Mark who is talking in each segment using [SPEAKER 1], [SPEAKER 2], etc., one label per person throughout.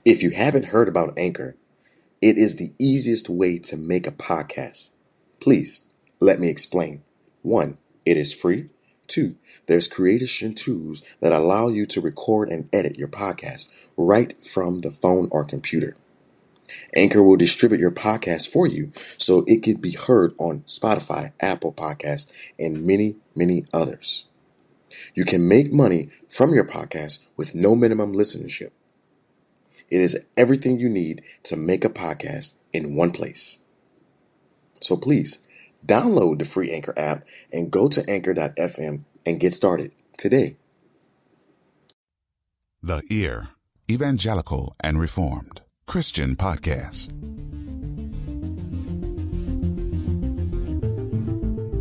[SPEAKER 1] If you haven't heard about Anchor, it is the easiest way to make a podcast. Please, let me explain. 1, it is free. 2, there's creation tools that allow you to record and edit your podcast right from the phone or computer. Anchor will distribute your podcast for you so it can be heard on Spotify, Apple Podcasts, and many, many others. You can make money from your podcast with no minimum listenership. It is everything you need to make a podcast in one place. So please, download the free Anchor app and go to anchor.fm and get started today.
[SPEAKER 2] The Ear, Evangelical and Reformed Christian Podcast.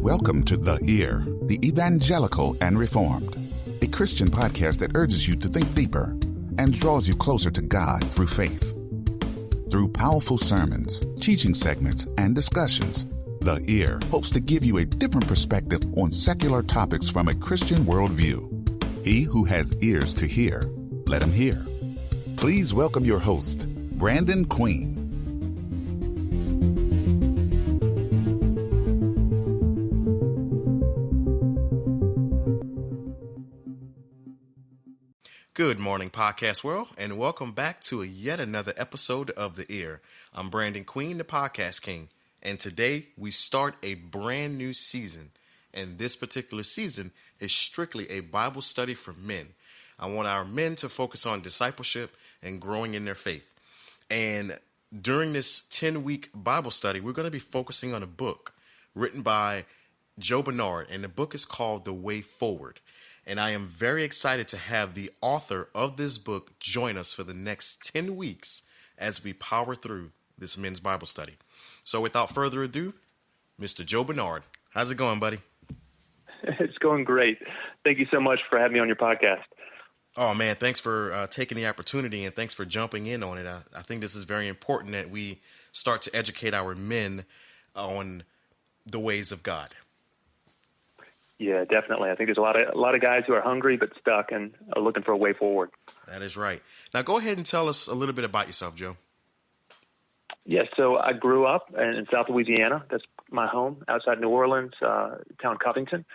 [SPEAKER 2] Welcome to The Ear, the Evangelical and Reformed, a Christian podcast that urges you to think deeper and draws you closer to God through faith. Through powerful sermons, teaching segments, and discussions, The Ear hopes to give you a different perspective on secular topics from a Christian worldview. He who has ears to hear, let him hear. Please welcome your host, Brandon Queen.
[SPEAKER 3] Good morning, podcast world, and welcome back to yet another episode of The Ear. I'm Brandon Queen, the podcast king, and today we start a brand new season, and this particular season is strictly a Bible study for men. I want our men to focus on discipleship and growing in their faith. And during this 10-week Bible study, we're going to be focusing on a book written by Joe Barnard, and the book is called The Way Forward. And I am very excited to have the author of this book join us for the next 10 weeks as we power through this men's Bible study. So without further ado, Mr. Joe Barnard. How's it going, buddy?
[SPEAKER 4] It's going great. Thank you so much for having me on your podcast.
[SPEAKER 3] Oh, man, thanks for taking the opportunity, and thanks for jumping in on it. I think this is very important that we start to educate our men on the ways of God.
[SPEAKER 4] Yeah, definitely. I think there's a lot of guys who are hungry but stuck and are looking for a way forward.
[SPEAKER 3] That is right. Now, go ahead and tell us a little bit about yourself, Joe.
[SPEAKER 4] Yeah, so I grew up in South Louisiana. That's my home, outside New Orleans, town Covington.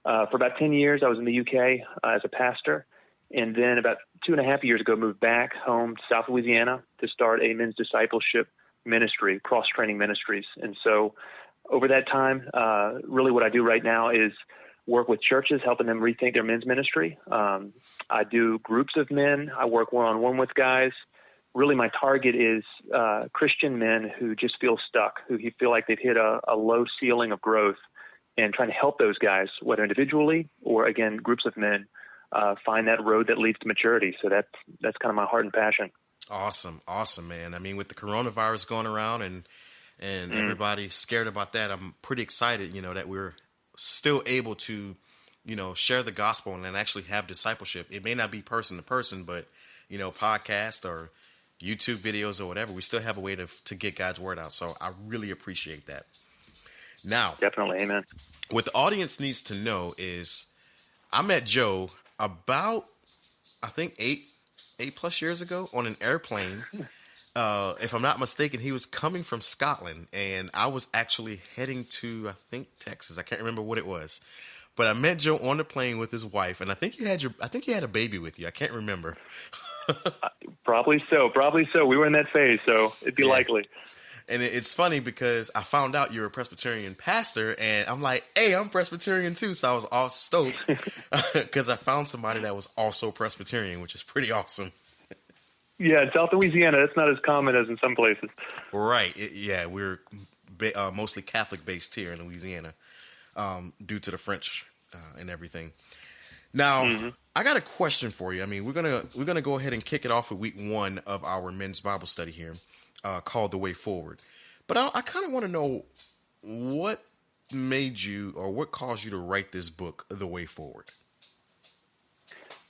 [SPEAKER 4] For about 10 years, I was in the UK as a pastor. And then about 2.5 years ago, moved back home to South Louisiana to start a men's discipleship ministry, Cross Training Ministries. And so over that time, really what I do right now is work with churches, helping them rethink their men's ministry. I do groups of men. I work one-on-one with guys. Really, my target is Christian men who just feel stuck, who feel like they've hit a low ceiling of growth, and trying to help those guys, whether individually or, again, groups of men, find that road that leads to maturity. So that's kind of my heart and passion.
[SPEAKER 3] Awesome, man. I mean, with the coronavirus going around and everybody scared about that, I'm pretty excited, that we're still able to, share the gospel and actually have discipleship. It may not be person to person, but, podcast or YouTube videos or whatever, we still have a way to get God's word out. So I really appreciate that. Now,
[SPEAKER 4] definitely, amen.
[SPEAKER 3] What the audience needs to know is I met Joe about, I think, eight plus years ago on an airplane. If I'm not mistaken, he was coming from Scotland, and I was actually heading to, I think, Texas. I can't remember what it was, but I met Joe on the plane with his wife, and I think you had a baby with you. I can't remember.
[SPEAKER 4] Probably so. We were in that phase, so it'd be likely.
[SPEAKER 3] And it's funny because I found out you're a Presbyterian pastor, and I'm like, hey, I'm Presbyterian too. So I was all stoked because I found somebody that was also Presbyterian, which is pretty awesome.
[SPEAKER 4] Yeah, in South Louisiana, that's not as common as in some places.
[SPEAKER 3] Right. We're mostly Catholic-based here in Louisiana due to the French and everything. Now, I got a question for you. I mean, we're gonna go ahead and kick it off with week 1 of our men's Bible study here, called The Way Forward. But I kind of want to know what made you or what caused you to write this book, The Way Forward.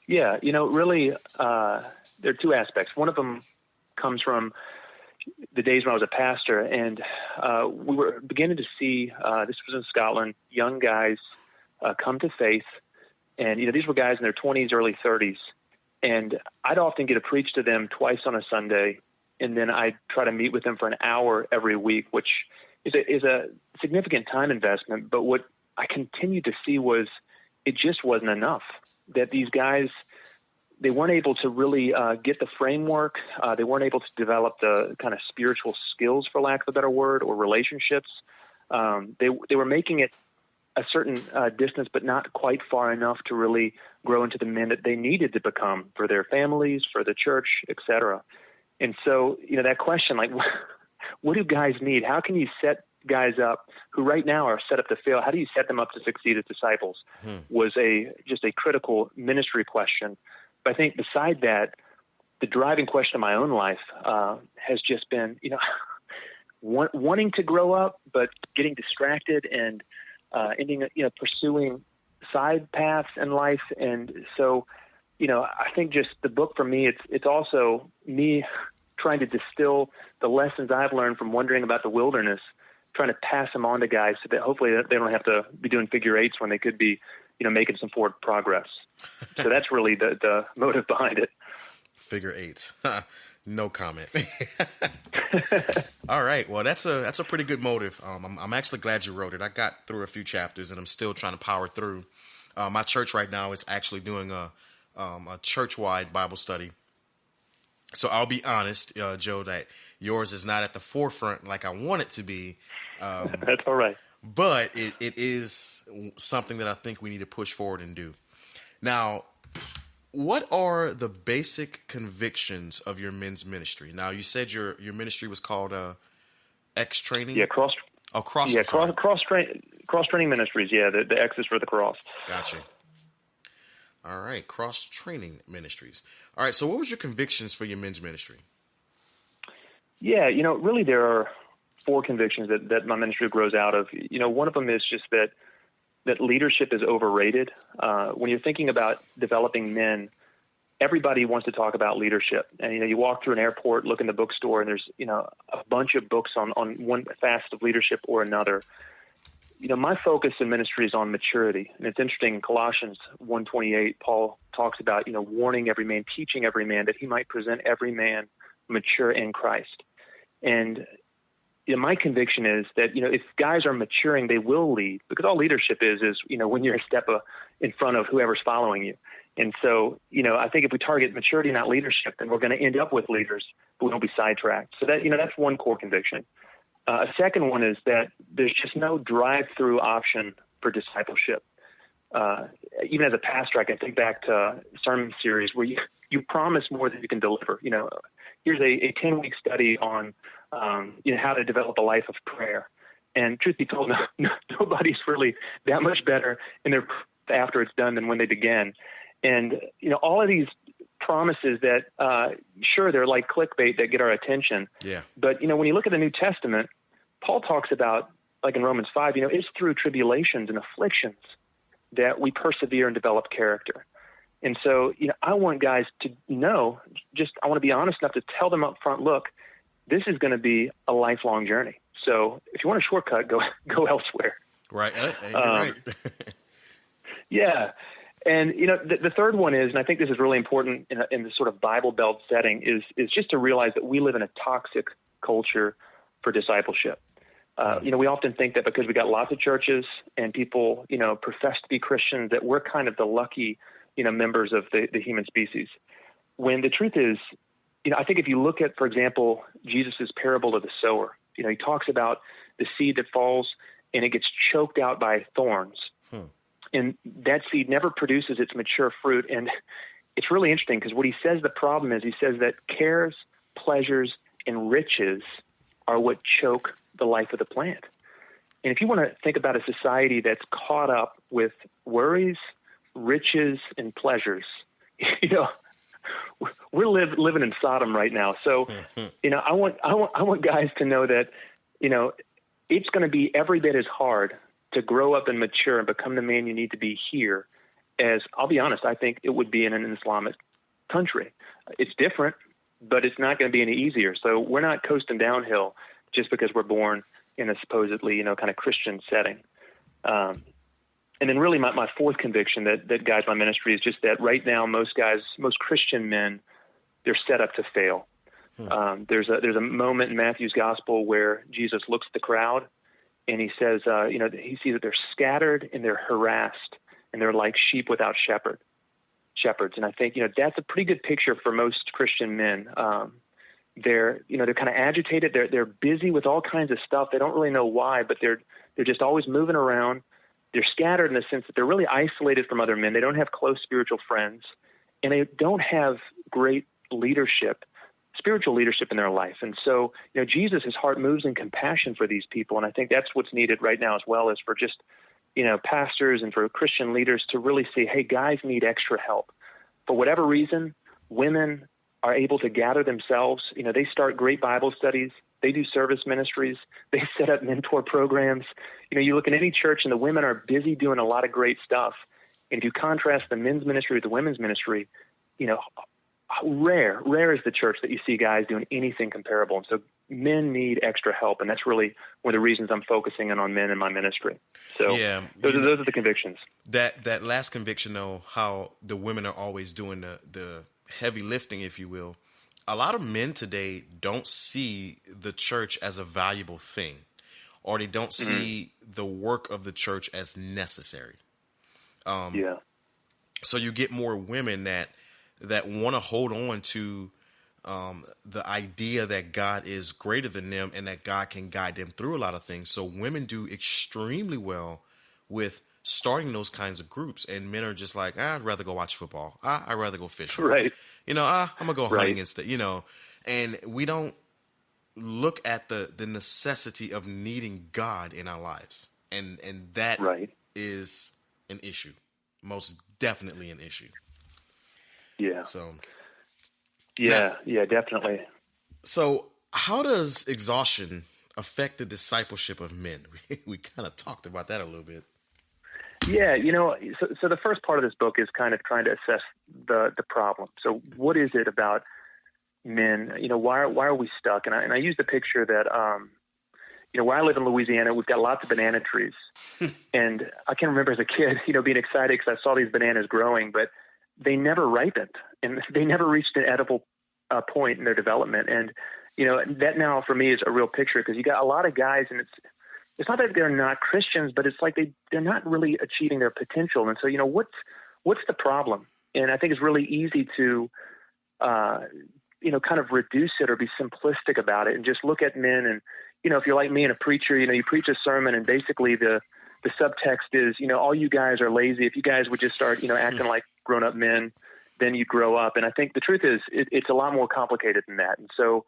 [SPEAKER 4] Yeah, really, there are two aspects. One of them comes from the days when I was a pastor, and we were beginning to see, this was in Scotland, young guys come to faith. And, these were guys in their 20s, early 30s. And I'd often get to preach to them twice on a Sunday, and then I'd try to meet with them for an hour every week, which is a significant time investment. But what I continued to see was it just wasn't enough, that these guys, they weren't able to really get the framework. They weren't able to develop the kind of spiritual skills, for lack of a better word, or relationships. They were making it a certain distance, but not quite far enough to really grow into the men that they needed to become for their families, for the church, et cetera. And so, that question, like, what do guys need? How can you set guys up who right now are set up to fail? How do you set them up to succeed as disciples? Was just a critical ministry question. But I think beside that, the driving question of my own life has just been, wanting to grow up, but getting distracted and ending, pursuing side paths in life. And so, I think just the book for me, it's also me trying to distill the lessons I've learned from wondering about the wilderness, trying to pass them on to guys so that hopefully they don't have to be doing figure eights when they could be, making some forward progress. So that's really the motive behind it.
[SPEAKER 3] Figure eights. No comment. All right. Well, that's a pretty good motive. I'm actually glad you wrote it. I got through a few chapters and I'm still trying to power through. My church right now is actually doing a church-wide Bible study. So I'll be honest, Joe, that yours is not at the forefront like I want it to be.
[SPEAKER 4] That's all right.
[SPEAKER 3] But it is something that I think we need to push forward and do. Now, what are the basic convictions of your men's ministry? Now, you said your ministry was called X Training?
[SPEAKER 4] Yeah, Cross.
[SPEAKER 3] Oh, Cross.
[SPEAKER 4] Yeah, Cross Training Ministries. Yeah, the X is for the cross.
[SPEAKER 3] Gotcha. All right, Cross Training Ministries. All right, so what was your convictions for your men's ministry? Yeah,
[SPEAKER 4] really there are 4 convictions that my ministry grows out of. One of them is just that leadership is overrated. When you're thinking about developing men, everybody wants to talk about leadership. And, you walk through an airport, look in the bookstore, and there's, a bunch of books on one facet of leadership or another. My focus in ministry is on maturity. And it's interesting, in Colossians 1:28, Paul talks about, warning every man, teaching every man, that he might present every man mature in Christ. And my conviction is that, if guys are maturing, they will lead, because all leadership is when you're a step in front of whoever's following you. And so, I think if we target maturity, not leadership, then we're going to end up with leaders, but we won't be sidetracked. So that, that's one core conviction. A second one is that there's just no drive-through option for discipleship. Even as a pastor, I can think back to a sermon series where you promise more than you can deliver. Here's a 10-week study on how to develop a life of prayer. And truth be told, nobody's really that much better in their after it's done than when they began. And, all of these promises that, sure, they're like clickbait that get our attention.
[SPEAKER 3] Yeah.
[SPEAKER 4] But, when you look at the New Testament, Paul talks about, like in Romans 5, it's through tribulations and afflictions that we persevere and develop character. And so, I want guys to know, I want to be honest enough to tell them up front, look, this is going to be a lifelong journey. So if you want a shortcut, go elsewhere.
[SPEAKER 3] Right. You're right.
[SPEAKER 4] Yeah. And, the third one is, and I think this is really important in the sort of Bible Belt setting, is just to realize that we live in a toxic culture for discipleship. We often think that because we got lots of churches and people, profess to be Christians, that we're kind of the lucky, members of the human species. When the truth is, I think if you look at, for example, Jesus's parable of the sower, he talks about the seed that falls and it gets choked out by thorns. And that seed never produces its mature fruit. And it's really interesting because what he says the problem is, he says that cares, pleasures, and riches are what choke the life of the plant. And if you want to think about a society that's caught up with worries, riches, and pleasures, we're living in Sodom right now. So, I want guys to know that, it's going to be every bit as hard to grow up and mature and become the man you need to be here as, I'll be honest, I think it would be in an Islamic country. It's different, but it's not going to be any easier. So we're not coasting downhill just because we're born in a supposedly, kind of Christian setting. And then really my fourth conviction that guides my ministry is just that right now most Christian men, they're set up to fail. There's a moment in Matthew's gospel where Jesus looks at the crowd and he says, he sees that they're scattered and they're harassed and they're like sheep without shepherds. And I think, that's a pretty good picture for most Christian men. They're kind of agitated. They're busy with all kinds of stuff. They don't really know why, but they're just always moving around. They're scattered in the sense that they're really isolated from other men. They don't have close spiritual friends, and they don't have great spiritual leadership in their life. And so, Jesus, his heart moves in compassion for these people. And I think that's what's needed right now as well, as for just, pastors and for Christian leaders to really see, hey, guys need extra help. For whatever reason, women are able to gather themselves. They start great Bible studies. They do service ministries. They set up mentor programs. You look at any church and the women are busy doing a lot of great stuff. And if you contrast the men's ministry with the women's ministry, rare is the church that you see guys doing anything comparable. And so men need extra help. And that's really one of the reasons I'm focusing in on men in my ministry. So yeah, those are the convictions.
[SPEAKER 3] That last conviction, though, how the women are always doing the heavy lifting, if you will. A lot of men today don't see the church as a valuable thing, or they don't see the work of the church as necessary. So you get more women that want to hold on to the idea that God is greater than them and that God can guide them through a lot of things. So women do extremely well with starting those kinds of groups, and men are just like, I'd rather go watch football. I'd rather go fishing.
[SPEAKER 4] Right.
[SPEAKER 3] I'm gonna go hunting instead. And we don't look at the necessity of needing God in our lives, and that is an issue, most definitely an issue.
[SPEAKER 4] Yeah.
[SPEAKER 3] So.
[SPEAKER 4] Yeah, definitely. So,
[SPEAKER 3] how does exhaustion affect the discipleship of men? We kind of talked about that a little bit.
[SPEAKER 4] Yeah, so the first part of this book is kind of trying to assess the problem. So what is it about men? Why are we stuck? And I use the picture that, where I live in Louisiana, we've got lots of banana trees. And I can remember as a kid, being excited because I saw these bananas growing, but they never ripened and they never reached an edible point in their development. And, that now for me is a real picture because you got a lot of guys, and it's not that they're not Christians, but it's like they're not really achieving their potential. And so, what's the problem? And I think it's really easy to, kind of reduce it or be simplistic about it and just look at men. And, if you're like me and a preacher, you preach a sermon and basically the subtext is, all you guys are lazy. If you guys would just start, acting like grown up men, then you grow up. And I think the truth is it's a lot more complicated than that. And so,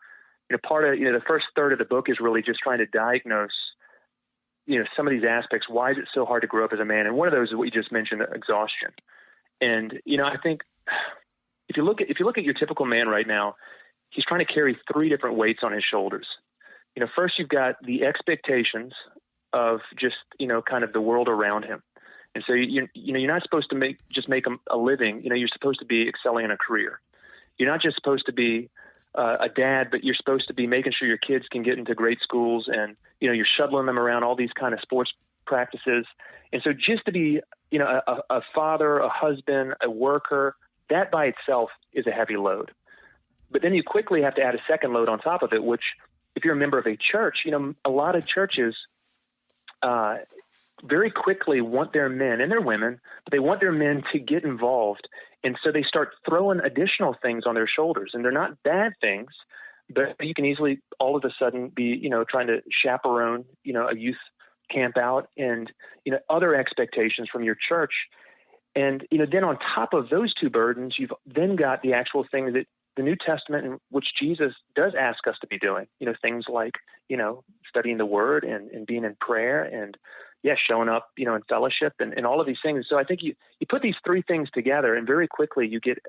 [SPEAKER 4] part of, the first third of the book is really just trying to diagnose, some of these aspects. Why is it so hard to grow up as a man? And one of those is what you just mentioned, exhaustion. And, I think if you look at your typical man right now, he's trying to carry three different weights on his shoulders. First you've got the expectations of just, kind of the world around him. And so, you're not supposed to make a living. You're supposed to be excelling in a career. You're not just supposed to be a dad, but you're supposed to be making sure your kids can get into great schools and, you're shuttling them around all these kind of sports practices. And so just to be, a father, a husband, a worker, that by itself is a heavy load. But then you quickly have to add a second load on top of it, which if you're a member of a church, a lot of churches very quickly want their men and their women, but they want their men to get involved. And so they start throwing additional things on their shoulders, and they're not bad things, but you can easily all of a sudden be, trying to chaperone, a youth camp out and, other expectations from your church. And, then on top of those two burdens, you've then got the actual thing that the New Testament, in which Jesus does ask us to be doing, things like, studying the word and being in prayer and, showing up, in fellowship and all of these things. So I think you put these three things together and very quickly you get,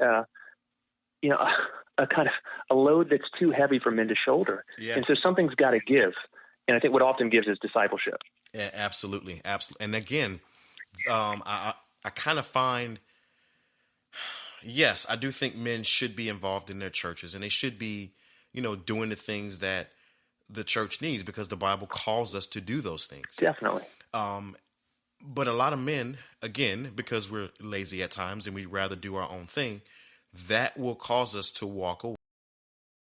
[SPEAKER 4] a kind of a load that's too heavy for men to shoulder. Yeah. And so something's got to give. And I think what often gives is discipleship.
[SPEAKER 3] Yeah, absolutely. Absolutely. And again, I kind of find, yes, I do think men should be involved in their churches and they should be, doing the things that the church needs because the Bible calls us to do those things.
[SPEAKER 4] Definitely.
[SPEAKER 3] But a lot of men, again, because we're lazy at times and we'd rather do our own thing, that will cause us to walk away